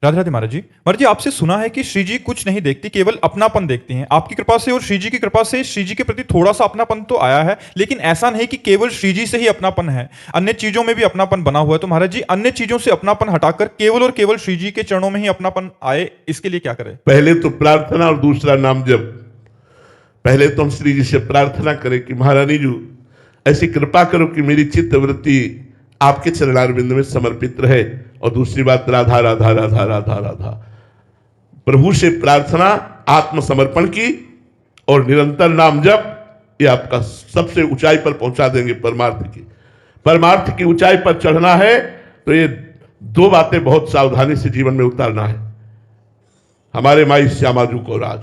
राधे राधे महाराज जी आपसे सुना है कि श्री जी कुछ नहीं देखती, केवल अपनापन देखती हैं। आपकी कृपा से और श्री जी की कृपा से श्री जी के प्रति थोड़ा सा अपनापन तो आया है, लेकिन ऐसा नहीं कि केवल श्री जी से ही अपनापन है, अन्य चीजों में भी अपनापन बना हुआ है। तो महाराज जी अन्य चीजों से अपनापन हटाकर केवल और केवल श्री जी के चरणों में ही अपनापन आए, इसके लिए क्या करें? पहले तो प्रार्थना और दूसरा नाम जप। पहले तो हम श्री जी से प्रार्थना करें कि महारानी जी ऐसी कृपा करो कि मेरी चित्त वृत्ति आपके चरणारविंद में समर्पित रहे। और दूसरी बात राधा राधा राधा राधा राधा, प्रभु से प्रार्थना आत्मसमर्पण की और निरंतर नाम जप, ये आपका सबसे ऊंचाई पर पहुंचा देंगे। परमार्थ की ऊंचाई पर चढ़ना है तो ये दो बातें बहुत सावधानी से जीवन में उतारना है। हमारे माई श्यामाजू को राज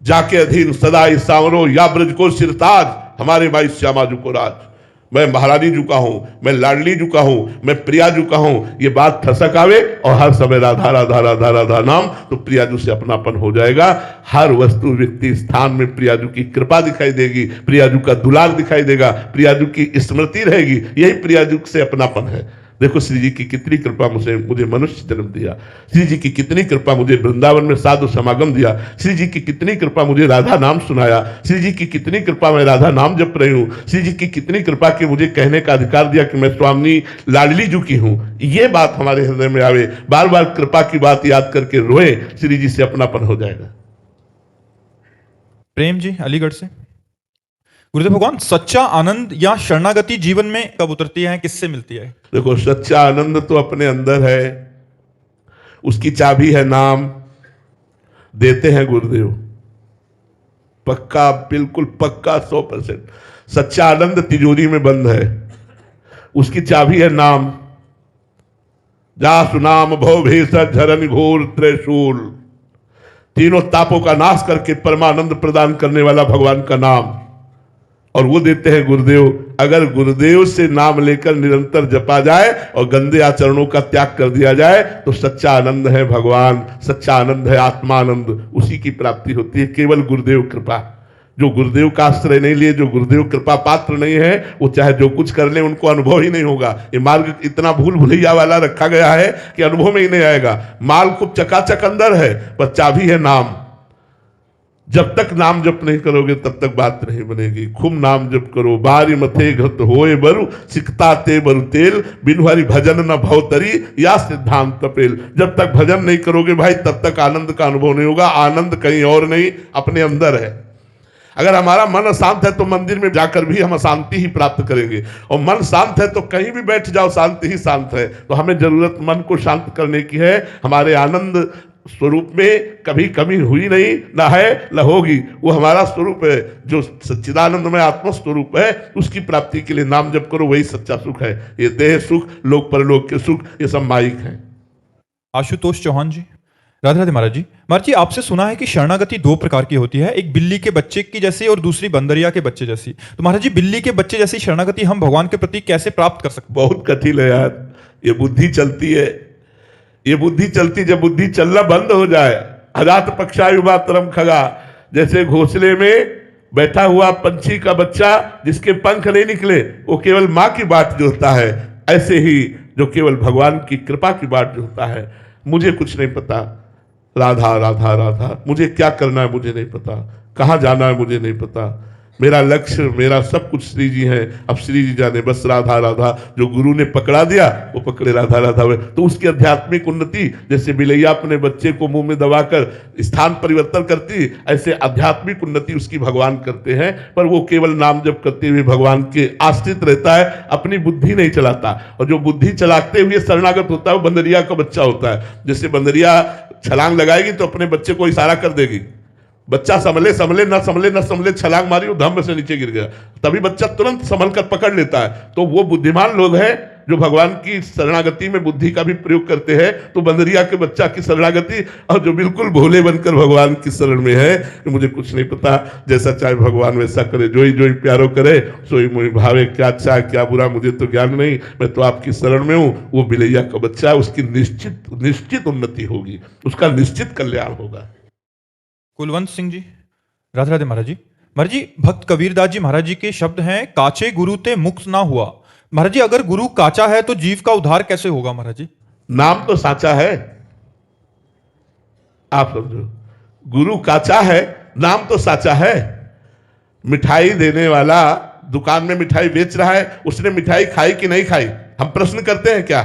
जाके अधीन सदा ही सांवरो या ब्रज को सिरताज, हमारे माई श्यामाजू को राज। मैं महारानी जू का हूं, मैं लाडली जू का हूं, मैं प्रिया जू का हूं। ये बात ठसक आवे और हर समय राधा राधा राधा राधा नाम, तो प्रिया जू से अपनापन हो जाएगा। हर वस्तु व्यक्ति स्थान में प्रिया जू की कृपा दिखाई देगी, प्रिया जू का दुलार दिखाई देगा, प्रिया जू की स्मृति रहेगी। यही प्रिया जू से अपनापन है। देखो श्री जी की कितनी कृपा मुझे मनुष्य जन्म दिया, श्री जी की कितनी कृपा मुझे वृंदावन में साधु समागम दिया, श्री जी की कितनी कृपा मुझे राधा नाम सुनाया, श्री जी की कितनी कृपा मैं राधा नाम जप रही हूँ, श्री जी की कितनी कृपा कि मुझे कहने का अधिकार दिया कि मैं स्वामी लाडली जू की हूँ। ये बात हमारे हृदय में आवे, बार बार कृपा की बात याद करके रोए, श्री जी से अपनापन हो जाएगा। प्रेम जी अलीगढ़ से। गुरुदेव भगवान, सच्चा आनंद या शरणागति जीवन में कब उतरती है, किससे मिलती है? देखो सच्चा आनंद तो अपने अंदर है, उसकी चाबी है नाम, देते हैं गुरुदेव। पक्का, बिल्कुल पक्का 100%। सच्चा आनंद तिजोरी में बंद है, उसकी चाबी है नाम। जा सुनाम भव भेषज झरन घोर त्रिशूल, तीनों तापों का नाश करके परमानंद प्रदान करने वाला भगवान का नाम, और वो देते हैं गुरुदेव। अगर गुरुदेव से नाम लेकर निरंतर जपा जाए और गंदे आचरणों का त्याग कर दिया जाए तो सच्चा आनंद है भगवान, सच्चा आनंद है आत्मानंद, उसी की प्राप्ति होती है केवल गुरुदेव कृपा। जो गुरुदेव का आश्रय नहीं लिए, जो गुरुदेव कृपा पात्र नहीं है, वो चाहे जो कुछ कर ले उनको अनुभव ही नहीं होगा। ये मार्ग इतना भूल भुलैया वाला रखा गया है कि अनुभव में ही नहीं आएगा। माल खूब चकाचक अंदर है, पर चाबी है नाम। जब तक नाम जप नहीं करोगे तब तक बात नहीं बनेगी। खूब नाम जप करो, बारी मथे घत होए बरु, सिकता ते बरु तेल, बिनु हरि भजन न भवतरी या सिद्धांत तपेल। जब तक भजन नहीं करोगे भाई तब तक आनंद का अनुभव नहीं होगा। आनंद कहीं और नहीं, अपने अंदर है। अगर हमारा मन अशांत है तो मंदिर में जाकर भी हम अशांति ही प्राप्त करेंगे, और मन शांत है तो कहीं भी बैठ जाओ शांति ही शांत है। तो हमें जरूरत मन को शांत करने की है। हमारे आनंद स्वरूप में कभी कमी हुई नहीं, ना है न होगी। वो हमारा स्वरूप है जो सच्चिदानंद में आत्म स्वरूप है। उसकी प्राप्ति के लिए नाम जप करो, वही सच्चा सुख है। ये देह सुख, लोक परलोक के सुख, ये सब माइक है। आशुतोष चौहान जी। राधे राधे महाराज जी आपसे सुना है कि शरणागति दो प्रकार की होती है, एक बिल्ली के बच्चे की जैसी और दूसरी बंदरिया के बच्चे जैसी। तो महाराज जी बिल्ली के बच्चे जैसी शरणागति हम भगवान के प्रति कैसे प्राप्त कर सकते? बहुत कठिन है यार। ये बुद्धि चलती है, ये बुद्धि चलती, जब बुद्धि चलना बंद हो जाए, अजात पक्षायुवा तरम खगा, जैसे घोंसले में बैठा हुआ पंछी का बच्चा जिसके पंख नहीं निकले, वो केवल माँ की बाट जोहता है, ऐसे ही जो केवल भगवान की कृपा की बाट जोहता है। मुझे कुछ नहीं पता, राधा राधा राधा, मुझे क्या करना है मुझे नहीं पता, कहाँ जाना है मुझे नहीं पता, मेरा लक्ष्य मेरा सब कुछ श्री जी है। अब श्री जी जाने, बस राधा राधा। जो गुरु ने पकड़ा दिया वो पकड़े राधा राधा हुए। तो उसकी आध्यात्मिक उन्नति, जैसे बिलैया अपने बच्चे को मुंह में दबाकर स्थान परिवर्तन करती, ऐसे आध्यात्मिक उन्नति उसकी भगवान करते हैं। पर वो केवल नाम जप करते हुए भगवान के आश्रित रहता है, अपनी बुद्धि नहीं चलाता। और जो बुद्धि चलाते हुए शरणागत होता है वो बंदरिया का बच्चा होता है। जैसे बंदरिया छलांग लगाएगी तो अपने बच्चे को इशारा कर देगी, बच्चा संभले संभले न संभले न संभले, छलांग मारी, वो धम्म से नीचे गिर गया, तभी बच्चा तुरंत संभल कर पकड़ लेता है। तो वो बुद्धिमान लोग हैं जो भगवान की शरणागति में बुद्धि का भी प्रयोग करते हैं। तो बंदरिया के बच्चा की शरणागति, और जो बिल्कुल भोले बनकर भगवान की शरण में है कि मुझे कुछ नहीं पता, जैसा चाहे भगवान वैसा करे, जो ही प्यारो करे सोई मोहि भावे, क्या अच्छा है क्या बुरा मुझे तो ज्ञान नहीं, मैं तो आपकी शरण में हूँ। वो बिलैया का बच्चा, उसकी निश्चित उन्नति होगी, उसका निश्चित कल्याण होगा। कुलवंत सिंह जी। राधे राधे महाराज जी भक्त कबीरदास जी महाराज जी के शब्द हैं, काचे गुरु ते मुक्त ना हुआ। महाराज जी अगर गुरु काचा है तो जीव का उद्धार कैसे होगा? महाराज जी नाम तो साचा है, आप समझो, गुरु काचा है, नाम तो साचा है। मिठाई देने वाला दुकान में मिठाई बेच रहा है, उसने मिठाई खाई कि नहीं खाई, हम प्रश्न करते हैं क्या?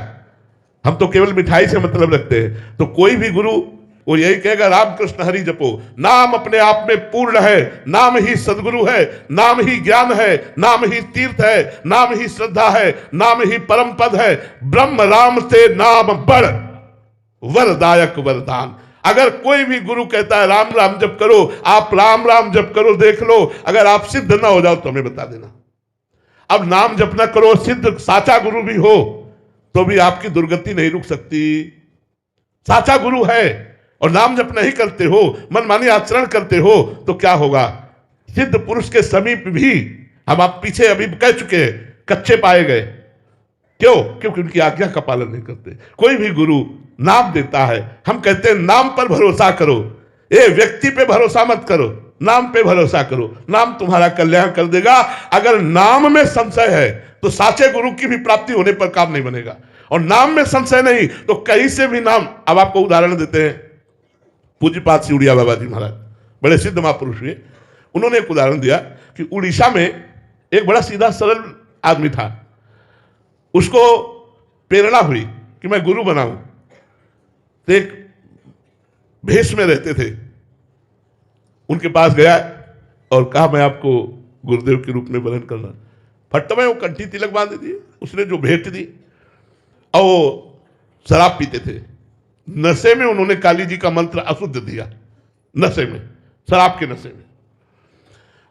हम तो केवल मिठाई से मतलब रखते हैं। तो कोई भी गुरु वो यही कहेगा रामकृष्ण हरि जपो, नाम अपने आप में पूर्ण है, नाम ही सदगुरु है, नाम ही ज्ञान है, नाम ही तीर्थ है, नाम ही श्रद्धा है, नाम ही परम पद है। ब्रह्म राम से नाम बड़ वरदायक वरदान। अगर कोई भी गुरु कहता है राम राम जप करो, आप राम राम जप करो, देख लो, अगर आप सिद्ध ना हो जाओ तो हमें बता देना। अब नाम जप ना करो, सिद्ध साचा गुरु भी हो तो भी आपकी दुर्गति नहीं रुक सकती। साचा गुरु है और नाम जप नहीं करते हो, मनमानी आचरण करते हो, तो क्या होगा? सिद्ध पुरुष के समीप भी हम आप पीछे अभी कह चुके हैं, कच्चे पाए गए। क्यों? क्योंकि उनकी आज्ञा का पालन नहीं करते। कोई भी गुरु नाम देता है, हम कहते हैं नाम पर भरोसा करो, ये व्यक्ति पे भरोसा मत करो, नाम पे भरोसा करो, नाम तुम्हारा कल्याण कर देगा। अगर नाम में संशय है तो साचे गुरु की भी प्राप्ति होने पर काम नहीं बनेगा, और नाम में संशय नहीं तो कहीं से भी नाम। अब आपको उदाहरण देते हैं, पूज्यपाद सिउड़िया बाबा जी महाराज बड़े सिद्ध महापुरुष हुए, उन्होंने एक उदाहरण दिया कि उड़ीसा में एक बड़ा सीधा सरल आदमी था, उसको प्रेरणा हुई कि मैं गुरु बनाऊं, तो एक भेष में रहते थे, उनके पास गया और कहा मैं आपको गुरुदेव के रूप में वरण करना। फट में वो कंठी तिलक बांध दी, उसने जो भेंट दी, और वो शराब पीते थे, नशे में उन्होंने काली जी का मंत्र अशुद्ध दिया, नशे में, शराब के नशे में।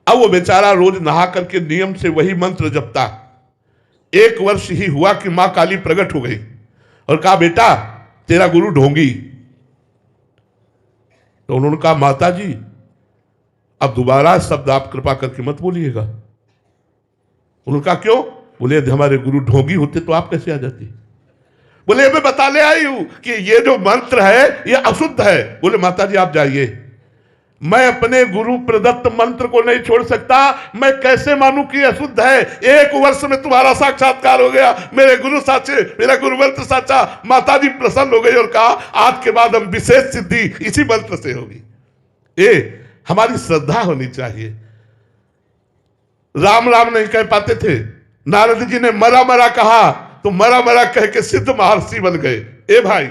अब वो बेचारा रोज नहा करके नियम से वही मंत्र जपता। 1 वर्ष ही हुआ कि मां काली प्रकट हो गई और कहा बेटा तेरा गुरु ढोंगी। तो उन्होंने कहा माता जी अब दोबारा शब्द आप कृपा करके मत बोलिएगा। उन्होंने कहा क्यों? बोले यदि हमारे गुरु ढोंगी होते तो आप कैसे आ जाती? बोले मैं बता ले आई हूं कि ये जो मंत्र है ये अशुद्ध है। बोले माता जी आप जाइए, मैं अपने गुरु प्रदत्त मंत्र को नहीं छोड़ सकता, मैं कैसे मानूं कि अशुद्ध है? 1 वर्ष में तुम्हारा साक्षात्कार हो गया, मेरे गुरु साचे, मेरा गुरु मंत्र साचा। माता जी प्रसन्न हो गई और कहा आज के बाद हम विशेष सिद्धि इसी मंत्र से होगी। ये हमारी श्रद्धा होनी चाहिए। राम राम नहीं कह पाते थे, नारद जी ने मरा मरा कहा तो मरा मरा कह के सिद्ध महर्षि बन गए। ए भाई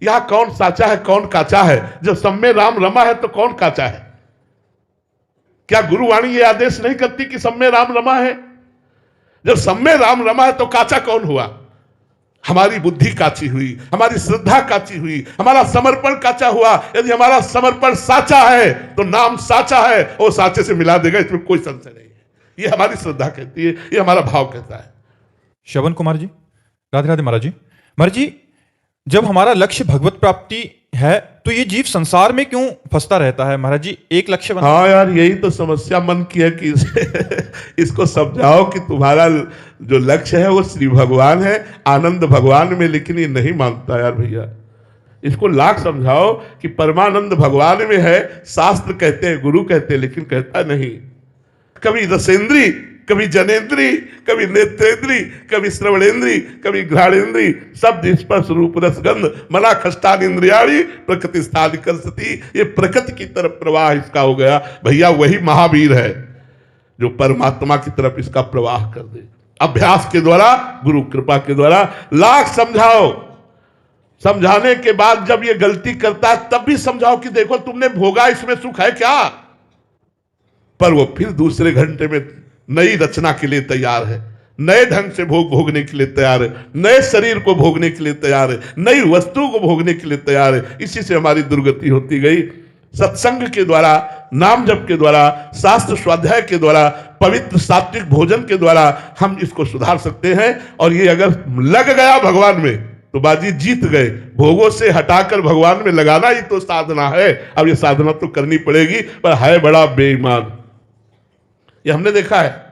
यहां कौन साचा है कौन काचा है? जब सब में राम रमा है तो कौन काचा है? क्या गुरुवाणी ये आदेश नहीं करती कि सब में राम रमा है? जब सब में राम रमा है तो काचा कौन हुआ? हमारी बुद्धि काची हुई, हमारी श्रद्धा काची हुई, हमारा समर्पण काचा हुआ। यदि हमारा समर्पण साचा है तो नाम साचा है और साचे से मिला देगा, इसमें कोई संशय नहीं है। ये हमारी श्रद्धा कहती है, ये हमारा भाव कहता है। श्रवण कुमार जी, राधे राधे महाराज जी। महाराज जी, जब हमारा लक्ष्य भगवत प्राप्ति है तो ये जीव संसार में क्यों फंसता रहता है महाराज जी? एक लक्ष्य बना। हाँ यार, यही तो समस्या मन की है कि इसको समझाओ कि तुम्हारा जो लक्ष्य है वो श्री भगवान है, आनंद भगवान में, लेकिन ये नहीं मानता यार भैया। इसको लाख समझाओ कि परमानंद भगवान में है, शास्त्र कहते हैं, गुरु कहते हैं, लेकिन कहता नहीं। कभी रसेंद्री, कभी जनेन्द्री, कभी नेत्रेंद्री, कभी श्रवणेन्द्री, कभी घ्राणेन्द्री, शब्द स्पर्श रूप रसगंध मना खष्टान इंद्रियाणी प्रकृति स्थान करसती। ये प्रकृति की तरफ प्रवाह इसका हो गया भैया। वही महावीर है जो परमात्मा की तरफ इसका प्रवाह कर दे, अभ्यास के द्वारा, गुरु कृपा के द्वारा। लाख समझाओ, समझाने के बाद जब ये गलती करता है तब भी समझाओ कि देखो तुमने भोगा, इसमें सुख है क्या? पर वो फिर दूसरे घंटे में नई रचना के लिए तैयार है, नए ढंग से भोगने के लिए तैयार है, नए शरीर को भोगने के लिए तैयार है, नई वस्तु को भोगने के लिए तैयार है। इसी से हमारी दुर्गति होती गई। सत्संग के द्वारा, नाम जप के द्वारा, शास्त्र स्वाध्याय के द्वारा, पवित्र सात्विक भोजन के द्वारा हम इसको सुधार सकते हैं। और ये अगर लग गया भगवान में तो बाजी जीत गए। भोगों से हटाकर भगवान में लगाना ही तो साधना है। अब ये साधना तो करनी पड़ेगी, पर है बड़ा बेईमान। ये हमने देखा है,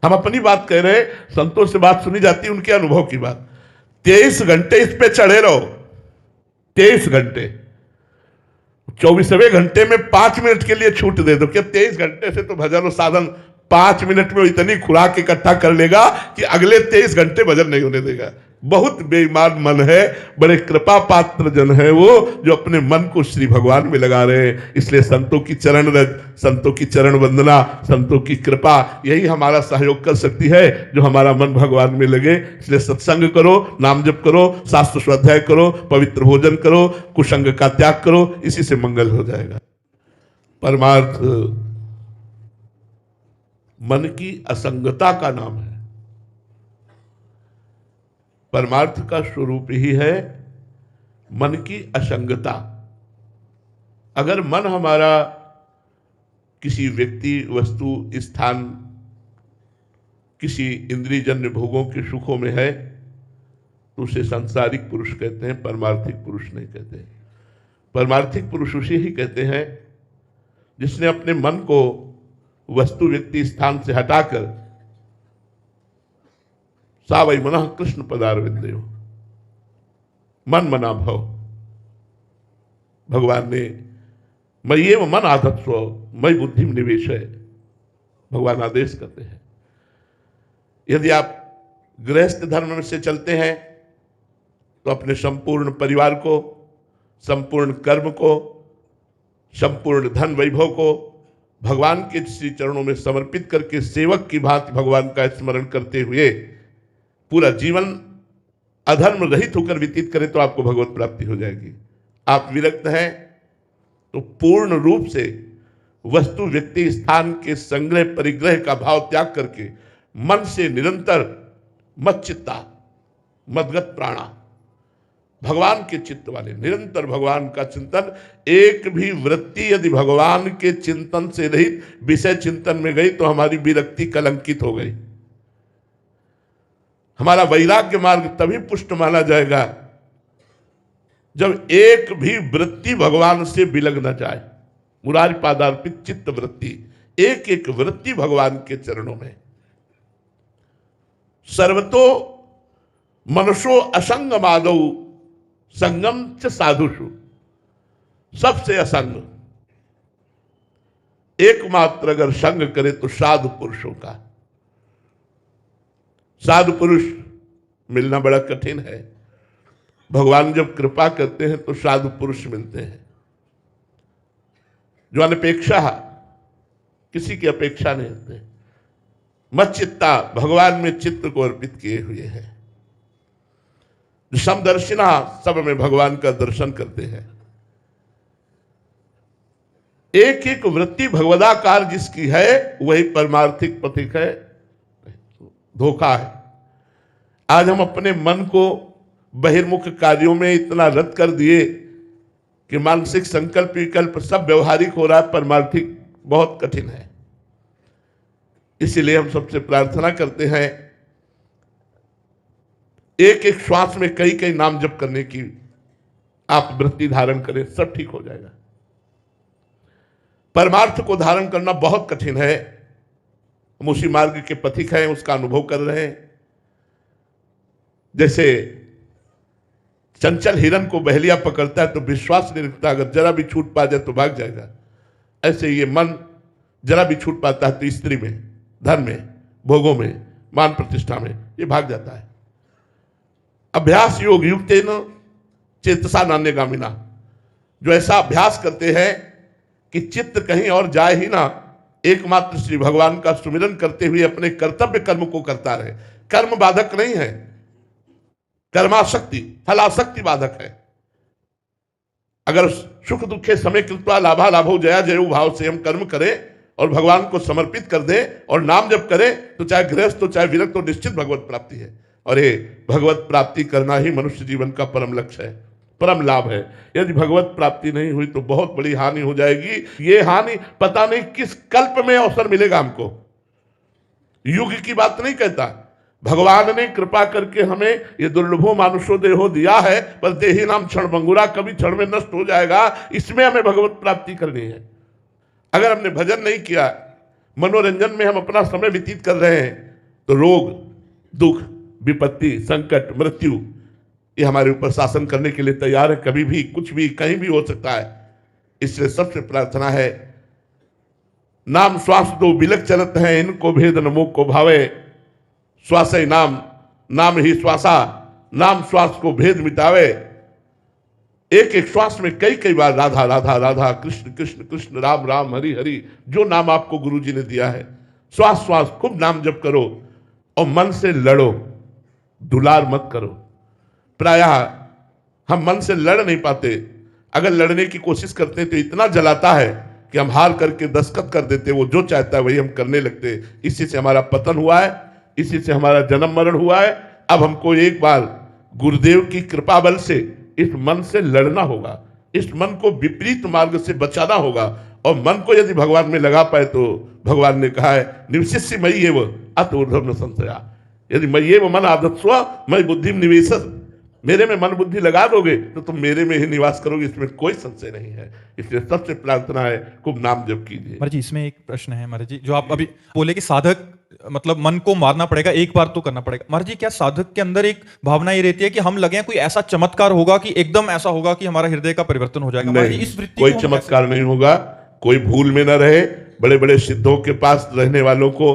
हम अपनी बात कह रहे, संतों से बात सुनी जाती है, उनके अनुभव की बात। 23 घंटे इस पे चढ़े रहो, 23 घंटे, 24वें घंटे में 5 मिनट के लिए छूट दे दो। क्या 23 घंटे से तो भजन और साधन 5 मिनट में इतनी खुराक इकट्ठा कर लेगा कि अगले 23 घंटे भजन नहीं होने देगा। बहुत बेईमान मन है, बड़े कृपा पात्र जन है वो, जो अपने मन को श्री भगवान में लगा रहे हैं। इसलिए संतों की चरण रज, संतों की चरण वंदना, संतों की कृपा, यही हमारा सहयोग कर सकती है, जो हमारा मन भगवान में लगे। इसलिए सत्संग करो, नाम जप करो, शास्त्र स्वाध्याय करो, पवित्र भोजन करो, कुसंग का त्याग करो, इसी से मंगल हो जाएगा। परमार्थ मन की असंगता का नाम है। परमार्थ का स्वरूप ही है मन की असंगता। अगर मन हमारा किसी व्यक्ति, वस्तु, स्थान, किसी इंद्रियजन्य भोगों के सुखों में है, तो उसे सांसारिक पुरुष कहते हैं, परमार्थिक पुरुष नहीं कहते। परमार्थिक पुरुष उसे ही कहते हैं जिसने अपने मन को वस्तु, व्यक्ति, स्थान से हटाकर सा वै मनः कृष्ण पदारविंदयो, मन मना भव। भगवान ने मय्येव मन आधत्स्व मयि बुद्धि निवेश है, भगवान आदेश करते हैं। यदि आप गृहस्थ धर्म में से चलते हैं तो अपने संपूर्ण परिवार को, संपूर्ण कर्म को, संपूर्ण धन वैभव को भगवान के श्री चरणों में समर्पित करके सेवक की भांति भगवान का स्मरण करते हुए पूरा जीवन अधर्म रहित होकर व्यतीत करें तो आपको भगवत प्राप्ति हो जाएगी। आप विरक्त हैं तो पूर्ण रूप से वस्तु, व्यक्ति, स्थान के संग्रह परिग्रह का भाव त्याग करके मन से निरंतर मच्चित्ता, मदगत प्राणा, भगवान के चित्त वाले, निरंतर भगवान का चिंतन। एक भी वृत्ति यदि भगवान के चिंतन से रहित विषय चिंतन में गई तो हमारी विरक्ति कलंकित हो गई। हमारा वैराग्य मार्ग तभी पुष्ट माना जाएगा जब एक भी वृत्ति भगवान से बिलग न जाए। मुरारी पादार्पित चित्त वृत्ति, एक एक वृत्ति भगवान के चरणों में। सर्वतो मनुष्यो असंग मादौ संगम च साधुषु, सबसे असंग, एकमात्र अगर संग करे तो साधु पुरुषों का। साधु पुरुष मिलना बड़ा कठिन है। भगवान जब कृपा करते हैं तो साधु पुरुष मिलते हैं जो अनपेक्षा, किसी की अपेक्षा नहीं होते, मच्चित्ता, भगवान में चित्त को अर्पित किए हुए हैं, जो समदर्शिना, सब में भगवान का दर्शन करते हैं। एक एक वृत्ति भगवदाकार जिसकी है वही परमार्थिक पथिक है, धोखा है। आज हम अपने मन को बहिर्मुख कार्यों में इतना रद्द कर दिए कि मानसिक संकल्प विकल्प सब व्यवहारिक हो रहा है, परमार्थिक बहुत कठिन है। इसीलिए हम सबसे प्रार्थना करते हैं एक एक श्वास में कई कई नाम जप करने की आप वृत्ति धारण करें, सब ठीक हो जाएगा। परमार्थ को धारण करना बहुत कठिन है। हम उसी मार्ग के पथिक हैं, उसका अनुभव कर रहे हैं। जैसे चंचल हिरन को बहेलिया पकड़ता है तो विश्वास नहीं रखता, अगर जरा भी छूट पा जाए तो भाग जाएगा। ऐसे ये मन जरा भी छूट पाता है तो स्त्री में, धन में, भोगों में, मान प्रतिष्ठा में ये भाग जाता है। अभ्यास योग युक्तेन चेतसा नान्यगामिना, जो ऐसा अभ्यास करते हैं कि चित्त कहीं और जाए ही ना, एकमात्र श्री भगवान का सुमिरन करते हुए अपने कर्तव्य कर्म को करता रहे। कर्म बाधक नहीं है, कर्माशक्ति, फलाशक्ति बाधक है। अगर सुख दुखे समय कृत्वा लाभा लाभो जया जयो भाव से हम कर्म करें और भगवान को समर्पित कर दें और नाम जप करें तो चाहे गृहस्थ हो चाहे विरक्त हो, निश्चित भगवत प्राप्ति है। और ये भगवत प्राप्ति करना ही मनुष्य जीवन का परम लक्ष्य है, परम लाभ है। यदि भगवत प्राप्ति नहीं हुई तो बहुत बड़ी हानि हो जाएगी। ये हानि पता नहीं किस कल्प में अवसर मिलेगा हमको। युग की बात नहीं कहता, भगवान ने कृपा करके हमें ये दुर्लभो मानुषो देहो दिया है, पर देही नाम क्षण भंगुरा, कभी क्षण में नष्ट हो जाएगा। इसमें हमें भगवत प्राप्ति करनी है। अगर हमने भजन नहीं किया, मनोरंजन में हम अपना समय व्यतीत कर रहे हैं, तो रोग, दुख, विपत्ति, संकट, मृत्यु ये हमारे ऊपर शासन करने के लिए तैयार है। कभी भी कुछ भी कहीं भी हो सकता है। इसलिए सबसे प्रार्थना है, नाम श्वास दो बिलक चलत है, इनको भेद न मुख को भावे। श्वास नाम, नाम ही श्वासा, नाम श्वास को भेद मिटावे। एक एक श्वास में कई कई बार राधा राधा राधा, कृष्ण कृष्ण कृष्ण, राम राम, हरि हरि, जो नाम आपको गुरु जी ने दिया है, श्वास श्वास खूब नाम जप करो और मन से लड़ो, दुलार मत करो। प्रायः हम मन से लड़ नहीं पाते, अगर लड़ने की कोशिश करते हैं तो इतना जलाता है कि हम हार करके दस्तखत कर देते, वो जो चाहता है वही हम करने लगते। इसी से हमारा पतन हुआ है, इसी से हमारा जन्म मरण हुआ है। अब हमको एक बार गुरुदेव की कृपा बल से इस मन से लड़ना होगा, इस मन को विपरीत मार्ग से बचाना होगा। और मन को यदि भगवान में लगा पाए तो भगवान ने कहा है निवशिष्य मयि एव अत ऊर्ध्वं न संशयः। यदि मयि एव मन आधत्स्व मयि बुद्धिम निवेशय, मेरे में मन बुद्धि लगा दोगे तो तुम मेरे में ही निवास करोगे, इसमें कोई संशय नहीं है। इसलिए सबसे प्रार्थना है खूब नाम जप कीजिए। महाराज जी इसमें एक प्रश्न है महाराज जी, जो आप अभी बोले कि साधक मतलब मन को मारना पड़ेगा, एक बार तो करना पड़ेगा। महाराज जी क्या साधक के अंदर एक भावना ये रहती है कि हम लगे कोई ऐसा चमत्कार होगा कि एकदम ऐसा होगा कि हमारा हृदय का परिवर्तन हो जाएगा? नहीं, इस वृत्ति कोई को चमत्कार नहीं होगा, कोई भूल में न रहे। बड़े बड़े सिद्धों के पास रहने वालों को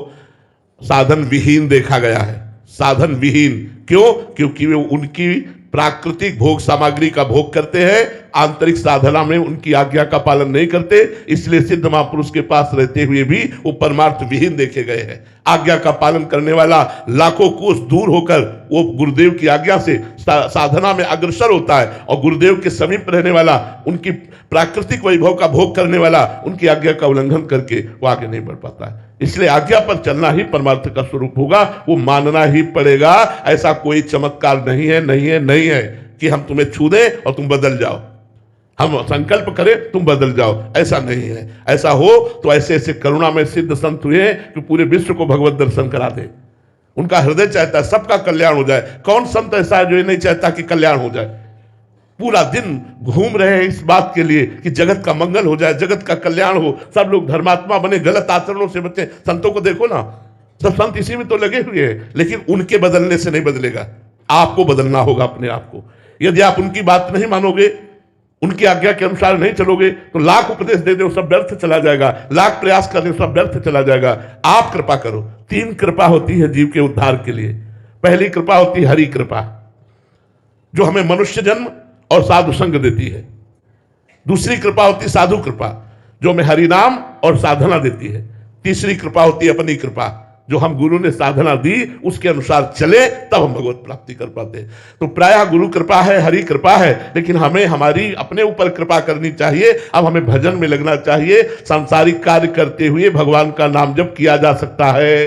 साधन विहीन देखा गया है, साधन विहीन। क्यों? क्योंकि वे उनकी प्राकृतिक भोग सामग्री का भोग करते हैं, आंतरिक साधना में उनकी आज्ञा का पालन नहीं करते। इसलिए सिद्ध महापुरुष के पास रहते हुए भी वो परमार्थ विहीन देखे गए हैं। आज्ञा का पालन करने वाला लाखों कोस दूर होकर वो गुरुदेव की आज्ञा से साधना में अग्रसर होता है, और गुरुदेव के समीप रहने वाला, उनकी प्राकृतिक वैभव का भोग करने वाला, उनकी आज्ञा का उल्लंघन करके वो आगे नहीं बढ़ पाता है। इसलिए आज्ञा पर चलना ही परमार्थ का स्वरूप होगा, वो मानना ही पड़ेगा। ऐसा कोई चमत्कार नहीं है, नहीं है, नहीं है कि हम तुम्हें छू दें और तुम बदल जाओ, हम संकल्प करें तुम बदल जाओ, ऐसा नहीं है। ऐसा हो तो ऐसे ऐसे करुणा में सिद्ध संत हुए कि पूरे विश्व को भगवत दर्शन करा दे। उनका हृदय चाहता है सबका कल्याण हो जाए। कौन संत ऐसा है जो ये नहीं चाहता कि कल्याण हो जाए? पूरा दिन घूम रहे हैं इस बात के लिए कि जगत का मंगल हो जाए, जगत का कल्याण हो, सब लोग धर्मात्मा बने, गलत आचरणों से बचे। संतों को देखो ना, सब संत इसी में तो लगे हुए हैं, लेकिन उनके बदलने से नहीं बदलेगा। आपको बदलना होगा अपने आप को। यदि आप उनकी बात नहीं मानोगे, उनकी आज्ञा के अनुसार नहीं चलोगे, तो लाख उपदेश दे दो सब व्यर्थ चला जाएगा, लाख प्रयास कर दो सब व्यर्थ चला जाएगा। आप कृपा करो। 3 कृपा होती है जीव के उद्धार के लिए। पहली कृपा होती है हरि कृपा, जो हमें मनुष्य जन्म और साधु संग देती है। दूसरी कृपा होती है साधु कृपा, जो हमें हरि नाम और साधना देती है। तीसरी कृपा होती है अपनी कृपा, जो हम गुरु ने साधना दी उसके अनुसार चले तब हम भगवत प्राप्ति कर पाते हैं। तो प्रायः गुरु कृपा है, हरि कृपा है, लेकिन हमें हमारी अपने ऊपर कृपा करनी चाहिए। अब हमें भजन में लगना चाहिए। सांसारिक कार्य करते हुए भगवान का नाम जप किया जा सकता है,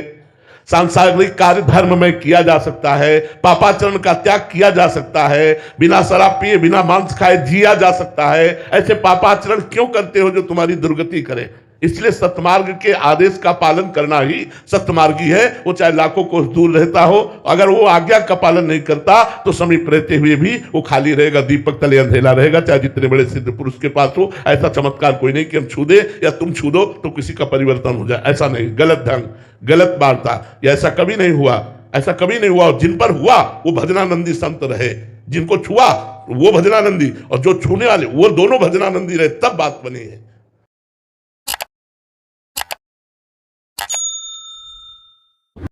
सांसारिक कार्य धर्म में किया जा सकता है, पापाचरण का त्याग किया जा सकता है, बिना शराब पिए बिना मांस खाए जिया जा सकता है। ऐसे पापाचरण क्यों करते हो जो तुम्हारी दुर्गति करे? इसलिए सतमार्ग के आदेश का पालन करना ही सतमार्गी है। वो चाहे लाखों कोस दूर रहता हो, अगर वो आज्ञा का पालन नहीं करता तो समीप रहते हुए भी वो खाली रहेगा, दीपक तले अंधेला रहेगा, चाहे जितने बड़े सिद्ध पुरुष के पास हो। ऐसा चमत्कार कोई नहीं कि हम छू दे या तुम छू दो तो किसी का परिवर्तन हो जाए, ऐसा नहीं। गलत ढंग, गलत वार्ता, या ऐसा कभी नहीं हुआ, ऐसा कभी नहीं हुआ। और जिन पर हुआ वो भजनानंदी संत रहे, जिनको छुआ वो भजनानंदी, और जो छूने वाले वो दोनों भजनानंदी रहे, तब बात बनी है।